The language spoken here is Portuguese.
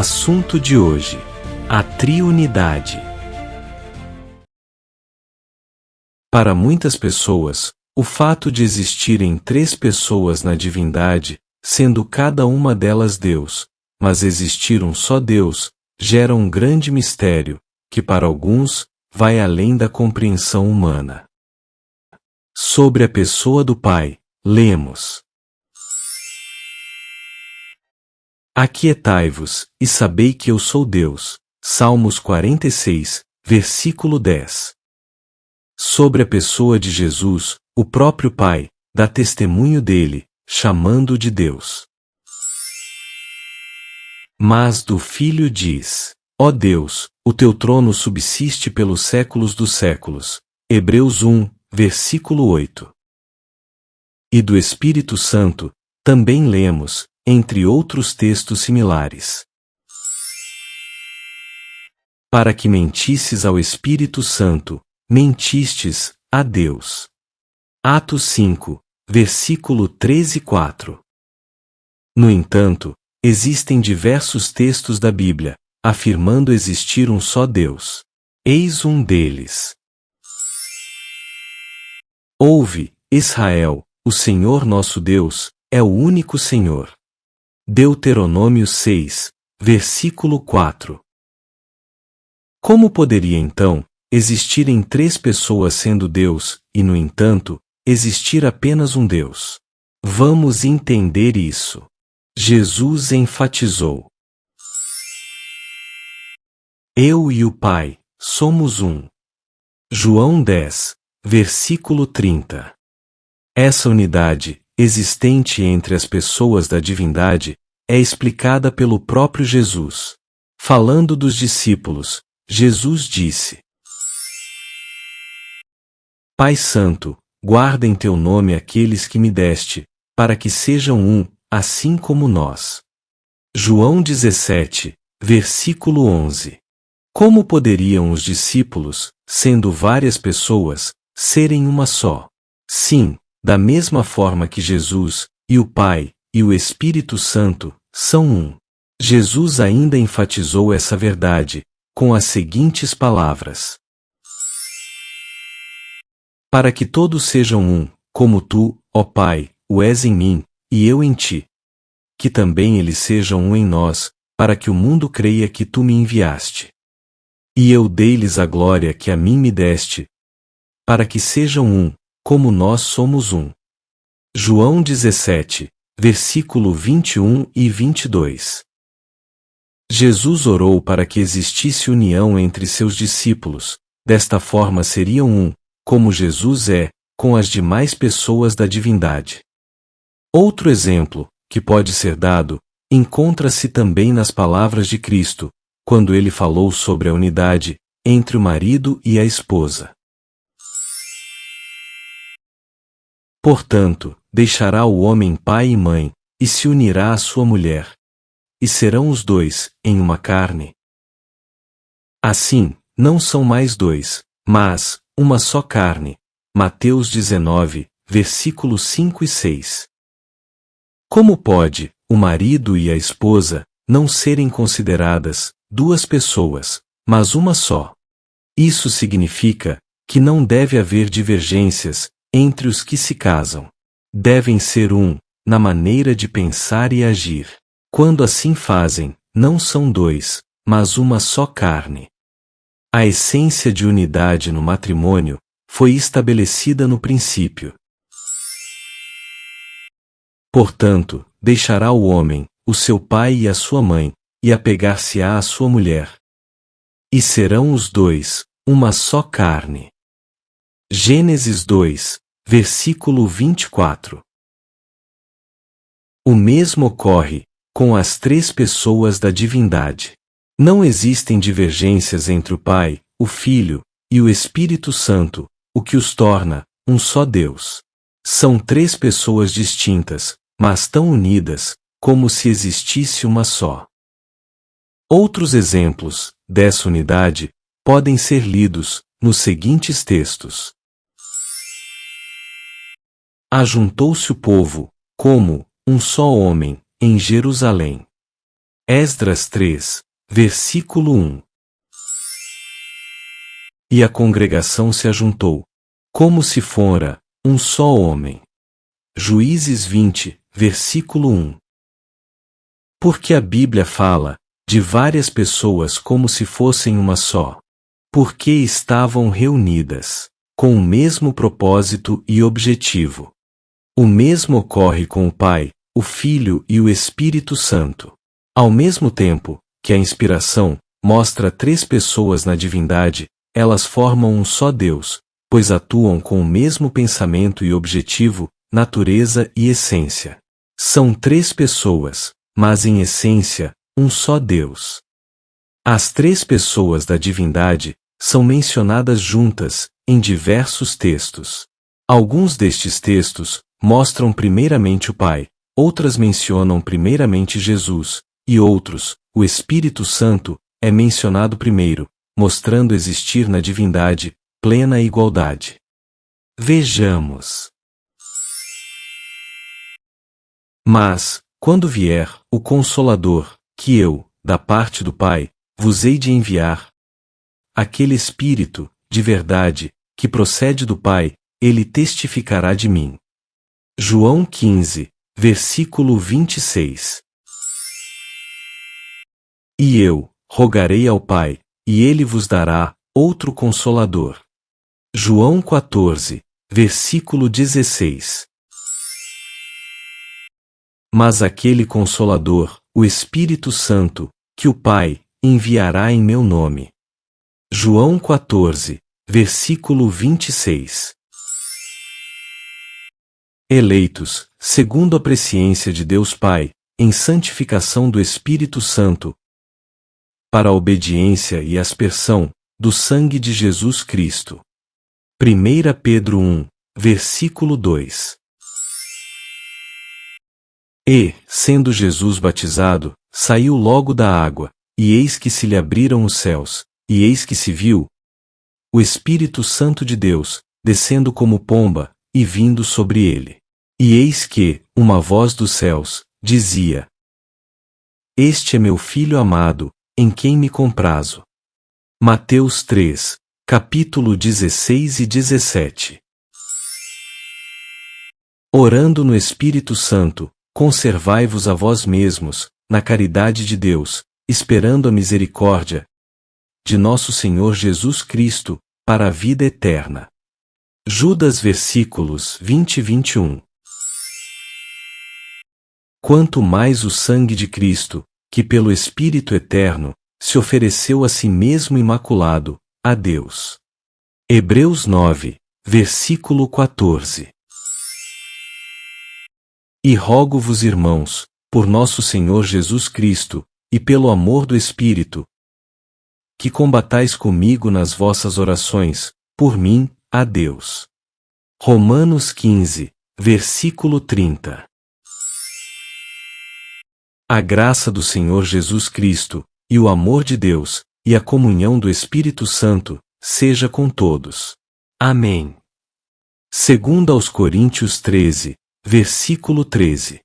Assunto de hoje: a triunidade. Para muitas pessoas, o fato de existirem três pessoas na divindade, sendo cada uma delas Deus, mas existir um só Deus, gera um grande mistério, que para alguns, vai além da compreensão humana. Sobre a pessoa do Pai, lemos: Aquietai-vos, e sabei que eu sou Deus. Salmos 46, versículo 10. Sobre a pessoa de Jesus, o próprio Pai dá testemunho dele, chamando-o de Deus. Mas do Filho diz: Ó Deus, o teu trono subsiste pelos séculos dos séculos. Hebreus 1, versículo 8. E do Espírito Santo, também lemos, entre outros textos similares: Para que mentisses ao Espírito Santo, mentistes a Deus. Atos 5, versículo 13 e 4. No entanto, existem diversos textos da Bíblia, afirmando existir um só Deus. Eis um deles. Ouve, Israel, o Senhor nosso Deus é o único Senhor. Deuteronômio 6, versículo 4. Como poderia então existirem três pessoas sendo Deus e, no entanto, existir apenas um Deus? Vamos entender isso. Jesus enfatizou: Eu e o Pai somos um. João 10, versículo 30. Essa unidade, existente entre as pessoas da divindade, é explicada pelo próprio Jesus. Falando dos discípulos, Jesus disse: Pai Santo, guarda em teu nome aqueles que me deste, para que sejam um, assim como nós. João 17, versículo 11. Como poderiam os discípulos, sendo várias pessoas, serem uma só? Sim, da mesma forma que Jesus, e o Pai, e o Espírito Santo, são um. Jesus ainda enfatizou essa verdade, com as seguintes palavras: Para que todos sejam um, como tu, ó Pai, o és em mim, e eu em ti. Que também eles sejam um em nós, para que o mundo creia que tu me enviaste. E eu dei-lhes a glória que a mim me deste, para que sejam um, como nós somos um. João 17, versículo 21 e 22. Jesus orou para que existisse união entre seus discípulos, desta forma seriam um, como Jesus é, com as demais pessoas da divindade. Outro exemplo, que pode ser dado, encontra-se também nas palavras de Cristo, quando ele falou sobre a unidade entre o marido e a esposa. Portanto, deixará o homem pai e mãe, e se unirá à sua mulher. E serão os dois, em uma carne. Assim, não são mais dois, mas uma só carne. Mateus 19, versículos 5 e 6. Como pode o marido e a esposa não serem consideradas duas pessoas, mas uma só? Isso significa que não deve haver divergências entre os que se casam. Devem ser um, na maneira de pensar e agir. Quando assim fazem, não são dois, mas uma só carne. A essência de unidade no matrimônio foi estabelecida no princípio. Portanto, deixará o homem, o seu pai e a sua mãe, e apegar-se-á à sua mulher. E serão os dois, uma só carne. Gênesis 2, versículo 24. O mesmo ocorre com as três pessoas da divindade. Não existem divergências entre o Pai, o Filho e o Espírito Santo, o que os torna um só Deus. São três pessoas distintas, mas tão unidas, como se existisse uma só. Outros exemplos dessa unidade podem ser lidos nos seguintes textos. Ajuntou-se o povo, como um só homem, em Jerusalém. Esdras 3, versículo 1. E a congregação se ajuntou, como se fora um só homem. Juízes 20, versículo 1. Porque a Bíblia fala de várias pessoas como se fossem uma só. Porque estavam reunidas, com o mesmo propósito e objetivo. O mesmo ocorre com o Pai, o Filho e o Espírito Santo. Ao mesmo tempo que a inspiração mostra 3 pessoas na divindade, elas formam um só Deus, pois atuam com o mesmo pensamento e objetivo, natureza e essência. São 3 pessoas, mas em essência, um só Deus. As 3 pessoas da divindade são mencionadas juntas, em diversos textos. Alguns destes textos mostram primeiramente o Pai, outras mencionam primeiramente Jesus, e outros, o Espírito Santo, é mencionado primeiro, mostrando existir na divindade plena igualdade. Vejamos. Mas, quando vier o Consolador, que eu, da parte do Pai, vos hei de enviar, aquele Espírito, de verdade, que procede do Pai, ele testificará de mim. João 15, versículo 26. E eu rogarei ao Pai, e ele vos dará outro Consolador. João 14, versículo 16. Mas aquele Consolador, o Espírito Santo, que o Pai enviará em meu nome. João 14, versículo 26. Eleitos, segundo a presciência de Deus Pai, em santificação do Espírito Santo, para a obediência e aspersão do sangue de Jesus Cristo. 1 Pedro 1, versículo 2. E, sendo Jesus batizado, saiu logo da água, e eis que se lhe abriram os céus, e eis que se viu o Espírito Santo de Deus, descendo como pomba, e vindo sobre ele. E eis que, uma voz dos céus, dizia: Este é meu Filho amado, em quem me comprazo. Mateus 3, capítulo 16 e 17. Orando no Espírito Santo, conservai-vos a vós mesmos, na caridade de Deus, esperando a misericórdia de nosso Senhor Jesus Cristo, para a vida eterna. Judas versículos 20 e 21. Quanto mais o sangue de Cristo, que pelo Espírito eterno, se ofereceu a si mesmo imaculado, a Deus. Hebreus 9, versículo 14. E rogo-vos, irmãos, por nosso Senhor Jesus Cristo, e pelo amor do Espírito, que combatais comigo nas vossas orações, por mim, a Deus. Romanos 15, versículo 30. A graça do Senhor Jesus Cristo, e o amor de Deus, e a comunhão do Espírito Santo, seja com todos. Amém. 2 aos Coríntios 13, versículo 13.